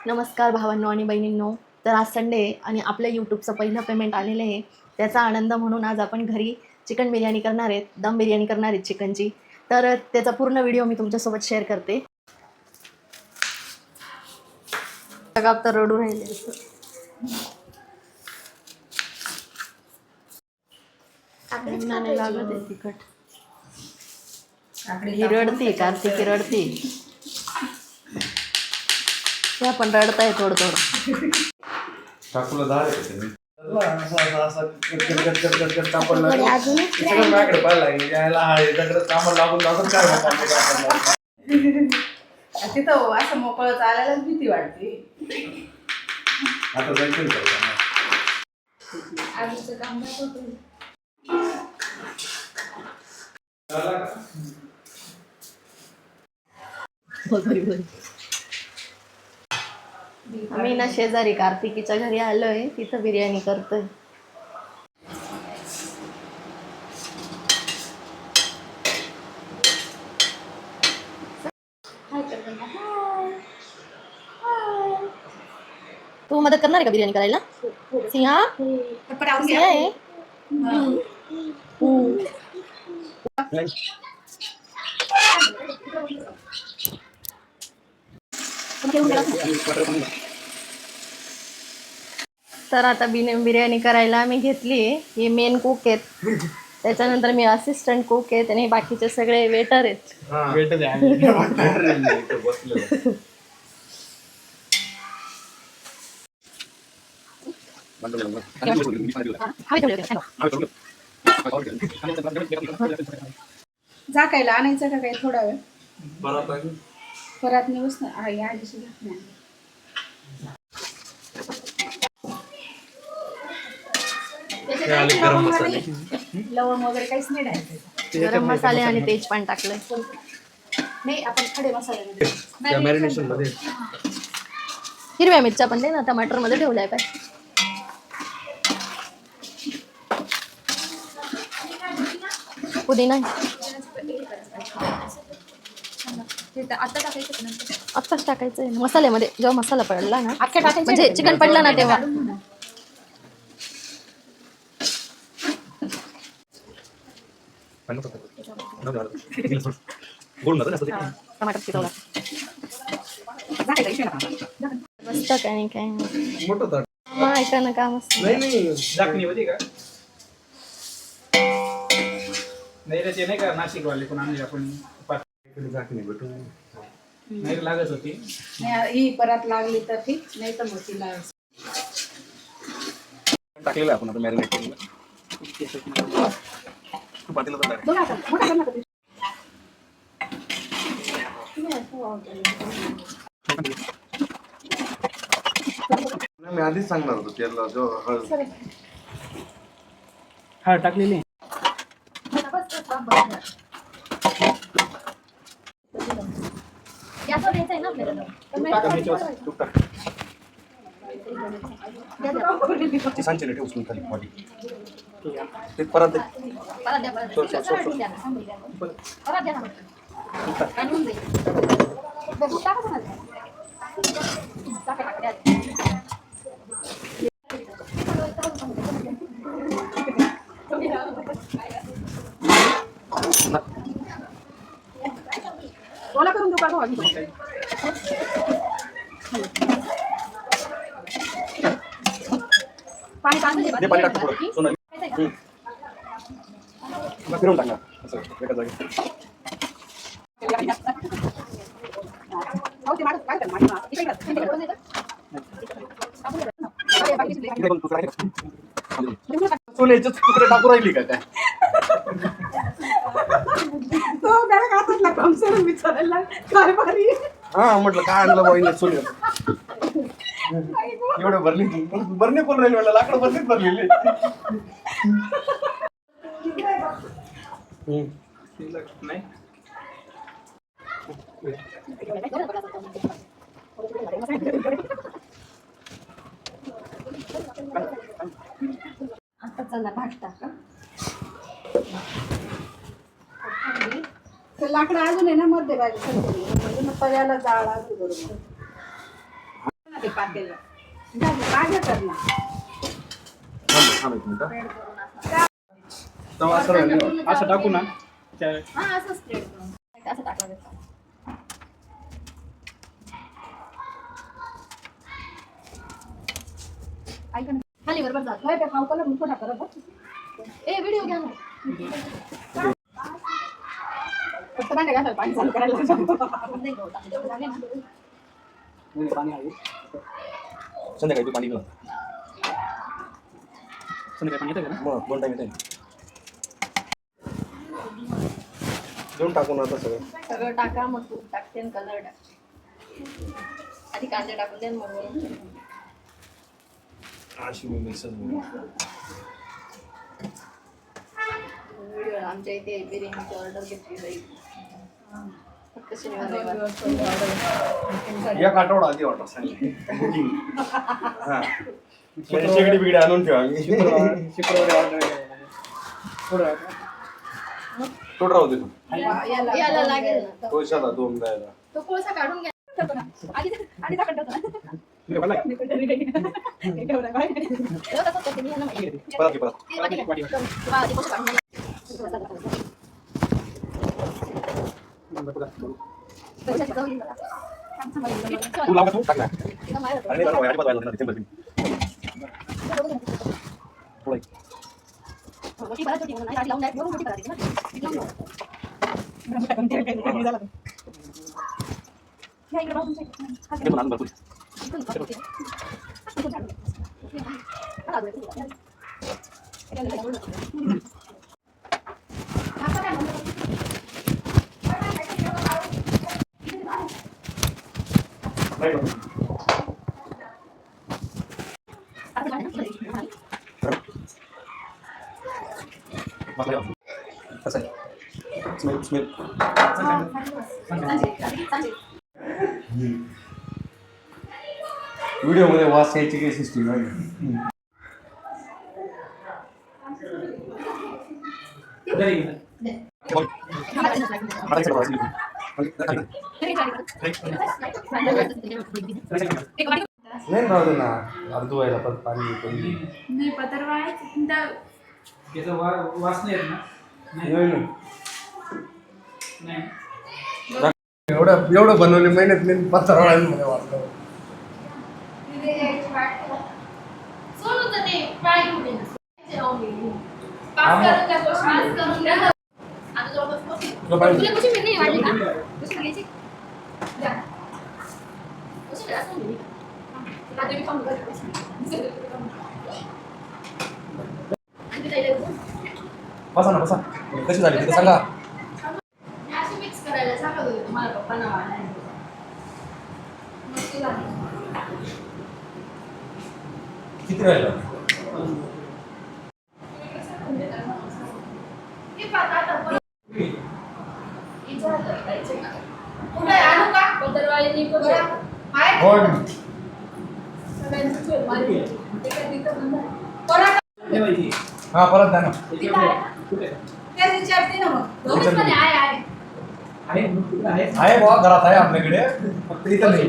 नमस्कार भावांनो आणि बहिणींनो. तर आज संडे आणि आपल्या यूट्यूबचं पहिलं पेमेंट आलेलं आहे. त्याचा आनंद म्हणून आज आपण घरी चिकन बिर्याणी करणार आहेत, दम बिर्याणी करणार आहेत चिकनची. तर त्याचा पूर्ण व्हिडिओ मी तुमच्यासोबत शेअर करते. सगळं तर रडू राहिले. नाही लागत आहे तिखट. ही रडती, कार्तिकी रडती. त्या पण रडताय थोडं थोडं. ठाकूरला धार आहे असं माझ्याकडे पाहायला लागेल यायला कामाला लागून लागून काय तिथं असं मोकळं चालायलाच भीती वाटते. आता जायचं काम आम्ही ना शेजारी कार्तिकीच्या घरी आलोय, तिथं बिर्याणी करतोय. तू मदत करणार आहे का बिर्याणी करायला? सिंहा सिंहा आहे. तर आता बिर्याणी करायला मी घेतली. हे मेन कुक आहेत, त्याच्यानंतर मी असिस्टंट कुक आहेत आणि बाकीचे सगळे वेटर आहेत. झाकायला आणायचं का काही थोडा वेळ परत नेऊस ना. आई आधीशी लवंग वगैरे काहीच नाही टाकायचं. गरम मसाले आणि तेजपान टाकलंय. नाही आपण खडे मसाले हिरव्या मिरच्या पण दे ना, टमाटर मध्ये ठेवलाय काय. पुदिना आत्ताच टाकायचं आहे मसाल्यामध्ये. जेव्हा मसाला पडला ना, म्हणजे चिकन पडलं ना तेव्हा. टमाटर चिरवला मस्त. काय काय मग ऐका ना काम असतं. नाही रे, ते नाही का नाशिक वाले पण आणले आपण झाकणी भेटून नाही लागत होती. ही परत लागली तर ठीक, नाही तर मग तिला टाकलेलं आपण आता मॅरिनेट केलेलं. मी आधीच सांगणार होतो त्याला जो हा टाकलेली. सांचेला ठेव उचलून खाली बॉडी ते परत ओला करून देऊ का भाऊ? पाणी ते पाणी टाकतो थोडं सोनाली. फिरवून टाकणार असं एका जागी. सोन्याचे तुकडे टाकू राहिली का काय? विचारायला काय भारी. हा म्हटलं काय आणलं बाईने सोन्या एवढं भरली बरणे कोण राहिले म्हटलं लाकडं बरणीच भरलेले. नाही आता चला भात टाका. लाकडं अजून आहे ना मध्यभागी तव्याला जाळ अजून बरोबर. ते पातेलं. माझ्या करणार. थांब एक मिनिट. तवा असं राहिलं. असं टाकू ना हा असं स्प्रेड करून असं टाकलं जातं. ऐका ना, खाली बरोबर जात काय ते खाऊ कलर थोडा करत बस. ए व्हिडिओ घ्या ना. फक्त भांडे घासायला पाणी चालू करायला लागतं. नाही गं, तेवढं झाले ना. पाणी आहे संध्याकाळी तू पाणी घेऊन संध्याकाळी पाणी येतं का ना मग 2 टाइम येते देऊन टाकून आता सगळं. सगळं टाका मग तूप टाकते आणि कलर टाकते. आधी कांदे टाकून दे मग वरून. अशी मी मिक्सर व्हिडिओ आमच्या इथे बिर्याणीची ऑर्डर घेतली जाईल. फक्त शनिवार रविवार. एक आठवडा आधी ऑर्डर सांगितली बुकिंग. हां शेगडी बिगडी आणून ठेवा मी. शुक्रवारी ऑर्डर थोडं राहू दे तू. याला लागेल ना. कोळशाला 2 द्यायला. तो कोळसा काढून घ्या. आधी टाकून टाकतो. परत की परत. तू लावा तू टाक ना. अरे नाही अजिबात व्हायला नाही ते थोडं. ते पण आणून भरपूर. नाही का? कसं आहे? स्मेल व्हिडिओ मध्ये वास यायची काही सिस्टीम आहे. नाही राहू दे ना अर्ध व्हायला पण पाणी नाही पत्रवाळायचं त्याचा वास नाही येत ना नाही एवढं बनवले महिन्यात मी पत्रावळ्यांमध्ये वाटलं. बसा ना बसा कशी झाली ते सांगा. मिक्स करायला सांगा तुम्हाला पप्पांना. किती राहिलं? हा परत द्या ना. आहे बुवा घरात आहे आपल्याकडे फक्त इथं नाही.